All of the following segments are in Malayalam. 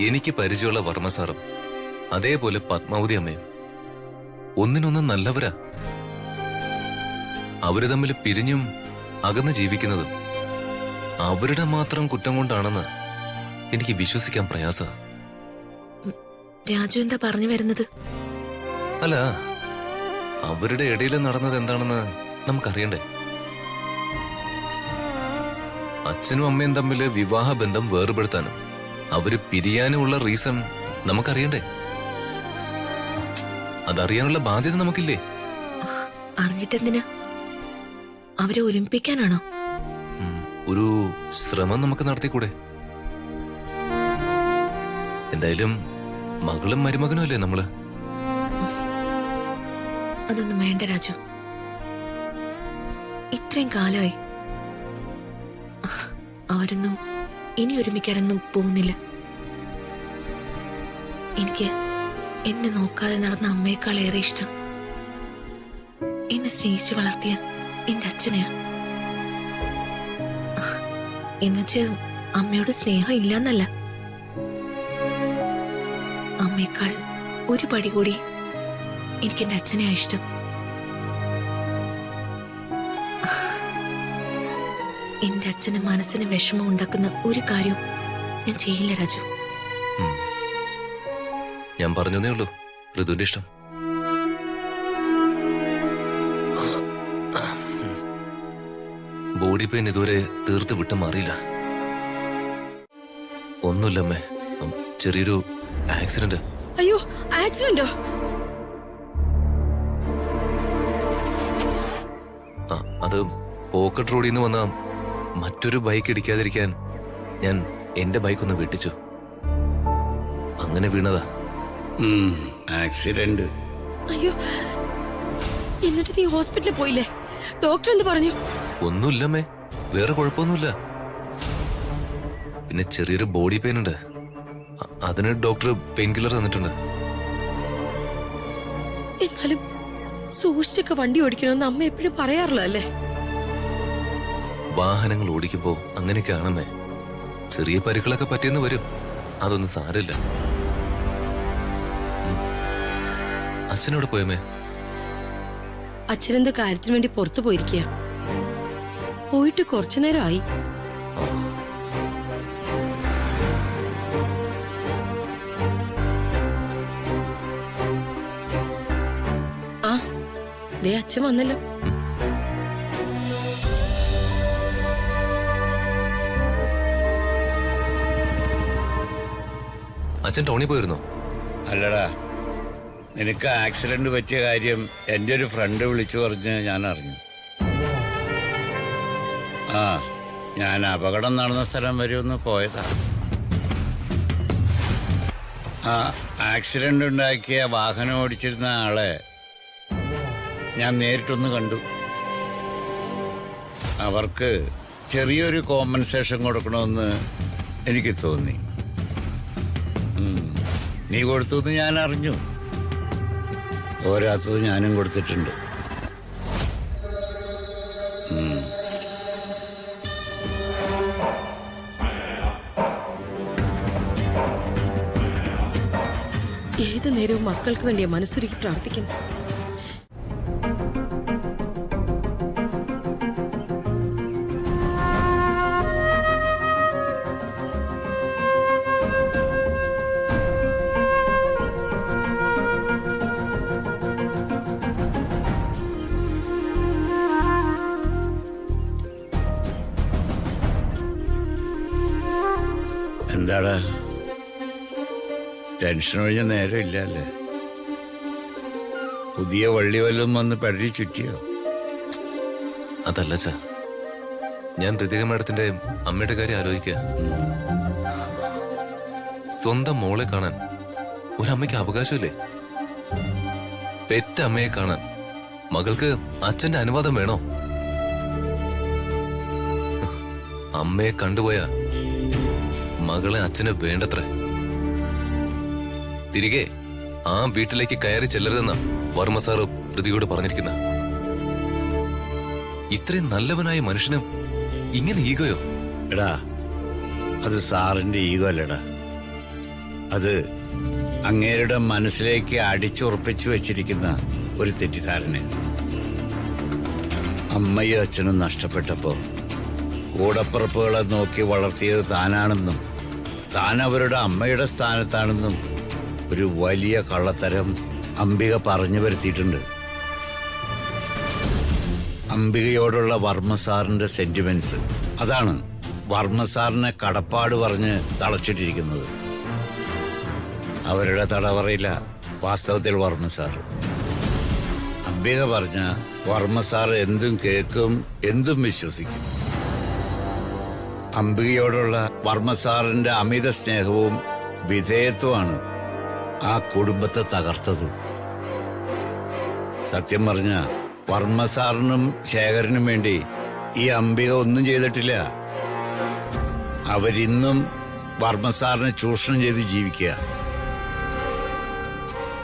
എനിക്ക് പരിചയമുള്ള വർമ്മ സാറും അതേപോലെ പത്മാവതി അമ്മയും ഒന്നിനൊന്നും നല്ലവരാ. അവര് തമ്മിൽ പിരിഞ്ഞും അകന്ന് ജീവിക്കുന്നതും അവരുടെ മാത്രം കുറ്റം കൊണ്ടാണെന്ന് എനിക്ക് വിശ്വസിക്കാൻ പ്രയാസ. രാജു എന്താ പറഞ്ഞു വരുന്നത്? അല്ല, അവരുടെ ഇടയിൽ നടന്നത് എന്താണെന്ന് നമുക്കറിയണ്ടേ? അച്ഛനും അമ്മയും തമ്മിൽ വിവാഹ ബന്ധം വേർപെടുത്താനും അവര് പിരിയാനുമുള്ള റീസൺ നമുക്കറിയണ്ടേ? അതറിയാനുള്ള ബാധ്യത നമുക്കില്ലേ? അറിഞ്ഞിട്ടെന്തിനാ? അവരെ ഒലിമ്പിക്കാനാണോ? ഒരു ശ്രമം നമുക്ക് നടത്തിക്കൂടെ? എന്തായാലും മകളും മരുമകനും അല്ലേ നമ്മള്. അതൊന്നും വേണ്ട രാജു. ഇത്രയും കാലമായി അവരൊന്നും ഇനി ഒരുമിക്കാനൊന്നും പോകുന്നില്ല. എനിക്ക് എന്നെ നോക്കാതെ നടന്ന അമ്മയെക്കാളേറെ ഇഷ്ടം എന്നെ സ്നേഹിച്ച് വളർത്തിയ എന്റെ അച്ഛനെയാ. എന്നുവെച്ച് അമ്മയോട് സ്നേഹം ഇല്ലെന്നല്ല, അമ്മയേക്കാൾ ഒരു പടി കൂടി എനിക്ക് എന്റെ അച്ഛനെയാ ഇഷ്ടം. എന്റെ അച്ഛന് മനസ്സിന് വിഷമം ഉണ്ടാക്കുന്ന ഒരു കാര്യവും ഞാൻ ചെയ്യില്ല രാജു. ഞാൻ പറഞ്ഞതേ ഉള്ളൂ ഋതുവിന്റെ ഇഷ്ടം. ബോഡി പെയിൻ ഇതുവരെ തീർത്ത് വിട്ട് മാറിയില്ല. ഒന്നുമില്ലമ്മേ, ചെറിയൊരു ആക്സിഡന്റ്. അയ്യോ, ആക്സിഡന്റോ? അത് പോക്കറ്റ് റോഡിൽ നിന്ന് വന്ന മറ്റൊരു ബൈക്ക് ഇടിക്കാതിരിക്കാൻ ഞാൻ എന്റെ ബൈക്ക് ഒന്ന് വെട്ടിച്ചു. അങ്ങനെ വീണതാ. ആക്സിഡന്റ്. അയ്യോ, എന്നിട്ട് നീ ഹോസ്പിറ്റലിൽ പോയില്ലേ? ഡോക്ടർ എന്ത് പറഞ്ഞു? ഒന്നുമില്ലമ്മേ, വേറെ കുഴപ്പമൊന്നുമില്ല. പിന്നെ ചെറിയൊരു ബോഡി പെയിൻ ഉണ്ട്. അതിന് ഡോക്ടർ പെയിൻ കില്ലർ തന്നിട്ടുണ്ട്. എന്നാലും സൂക്ഷിച്ചൊക്കെ വണ്ടി ഓടിക്കണമെന്ന് അമ്മ എപ്പോഴും പറയാറുള്ള അല്ലേ? വാഹനങ്ങൾ ഓടിക്കുമ്പോ അങ്ങനെയൊക്കെയാണമ്മേ. ചെറിയ പരിക്കുകളൊക്കെ പറ്റിയെന്ന് വരും, അതൊന്നും സാരമില്ല. അച്ഛനോട് പോയമേ? അച്ഛനെന്ത് കാര്യത്തിന് വേണ്ടി പുറത്തു പോയിരിക്കുക. പോയിട്ട് കുറച്ചു നേരമായി. ആ, ദേ അച്ഛൻ വന്നല്ലോ. അച്ഛൻ ടൗണിൽ പോയിരുന്നോ? അല്ലടാ, നിനക്ക് ആക്സിഡന്റ് പറ്റിയ കാര്യം എന്റെ ഒരു ഫ്രണ്ട് വിളിച്ചു പറഞ്ഞ് ഞാൻ അറിഞ്ഞു. ആ, ഞാൻ അപകടം നടന്ന സ്ഥലം വരെ ഒന്ന് പോയതാ. ആ ആക്സിഡന്റ് ഉണ്ടാക്കിയ വാഹനം ഓടിച്ചിരുന്ന ആളെ ഞാൻ നേരിട്ടൊന്ന് കണ്ടു. അവർക്ക് ചെറിയൊരു കോമ്പൻസേഷൻ കൊടുക്കണമെന്ന് എനിക്ക് തോന്നി. നീ കൊടുത്തു ഞാൻ അറിഞ്ഞു. പോരാത്തത് ഞാനും കൊടുത്തിട്ടുണ്ട്. ഏതു നേരവും മക്കൾക്ക് വേണ്ടിയ മനസ്സുരുക്കി പ്രാർത്ഥിക്കുന്നു. എന്താടാ, ടെൻഷൻ ഒഴിഞ്ഞ നേരം ഇല്ലല്ലേ? പുതിയ വള്ളി വല്ലതും വന്ന് പഴി ചുറ്റിയോ? അതല്ല ചാ, ഞാൻ ഋതിക മാഡത്തിന്റെ അമ്മയുടെ കാര്യം ആലോചിക്കുക. സ്വന്തം മോളെ കാണാൻ ഒരമ്മയ്ക്ക് അവകാശമില്ലേ? പെറ്റമ്മയെ കാണാൻ മകൾക്ക് അച്ഛന്റെ അനുവാദം വേണോ? അമ്മയെ കണ്ടുപോയ മകളെ അച്ഛന് വേണ്ടത്ര. തിരികെ ആ വീട്ടിലേക്ക് കയറി ചെല്ലരുതെന്ന വർമ്മ സാറ് പ്രതിയോട് പറഞ്ഞിരിക്കുന്ന. ഇത്രയും നല്ലവനായ മനുഷ്യനും ഇങ്ങനെ ഈഗോയോ? എടാ, അത് സാറിന്റെ ഈഗോ അല്ലടാ. അത് അങ്ങേരുടെ മനസ്സിലേക്ക് അടിച്ചുറപ്പിച്ചു വെച്ചിരിക്കുന്ന ഒരു തെറ്റിദ്ധാരണ. അമ്മയും അച്ഛനും നഷ്ടപ്പെട്ടപ്പോ കൂടപ്പിറപ്പുകളെ നോക്കി വളർത്തിയത് താനാണെന്നും താൻ അവരുടെ അമ്മയുടെ സ്ഥാനത്താണെന്നും ഒരു വലിയ കള്ളത്തരം അംബിക പറഞ്ഞു വരുത്തിയിട്ടുണ്ട്. അംബികയോടുള്ള വർമ്മ സാറിന്റെ സെന്റിമെന്റ്സ്, അതാണ് വർമ്മ സാറിനെ കടപ്പാട് പറഞ്ഞ് തളച്ചിട്ടിരിക്കുന്നത്. അവരുടെ തടവറയില്ല വാസ്തവത്തിൽ വർമ്മ സാർ. അംബിക പറഞ്ഞ വർമ്മ സാർ എന്തും കേൾക്കും, എന്തും വിശ്വസിക്കും. അംബികയോടുള്ള വർമ്മ സാറിന്റെ അമിത സ്നേഹവും വിധേയത്വമാണ് ആ കുടുംബത്തെ തകർത്തത്. സത്യം പറഞ്ഞ വർമ്മ സാറിനും ശേഖരനും വേണ്ടി ഈ അംബിക ഒന്നും ചെയ്തിട്ടില്ല. അവരിന്നും വർമ്മ സാറിനെ ചൂഷണം ചെയ്ത് ജീവിക്കുക.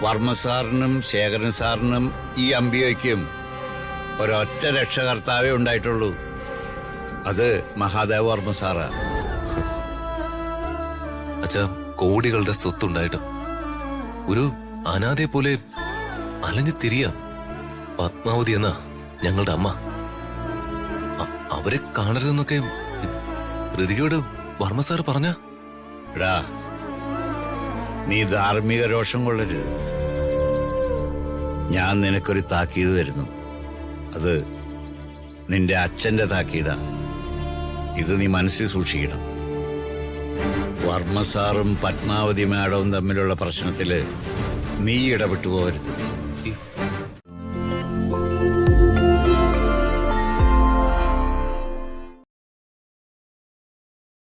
വർമ്മ സാറിനും ശേഖരൻ സാറിനും ഈ അംബികയ്ക്കും ഒരൊറ്റ രക്ഷകർത്താവേ ഉണ്ടായിട്ടുള്ളൂ. അത് മഹാദേവ വർമ്മ സാറാ. അച്ഛാ, കോടികളുടെ സ്വത്തുണ്ടായിട്ടും ഒരു അനാഥയെ പോലെ അലഞ്ഞു തിരിയാ പത്മാവതി എന്ന ഞങ്ങളുടെ അമ്മ. അവരെ കാണരുതെന്നൊക്കെ ഋതികയോട് വർമ്മ സാർ പറഞ്ഞ. എടാ, നീ ധാർമ്മിക രോഷം കൊള്ളരുത്. ഞാൻ നിനക്കൊരു താക്കീത് തരുന്നു. അത് നിന്റെ അച്ഛന്റെ താക്കീതാ. ഇത് നീ മനസ്സിൽ സൂക്ഷിക്കണം. വർമ്മ സാറും പത്മാവതി മാഡവും തമ്മിലുള്ള പ്രശ്നത്തില് നീ ഇടപെട്ടു പോകരുത്.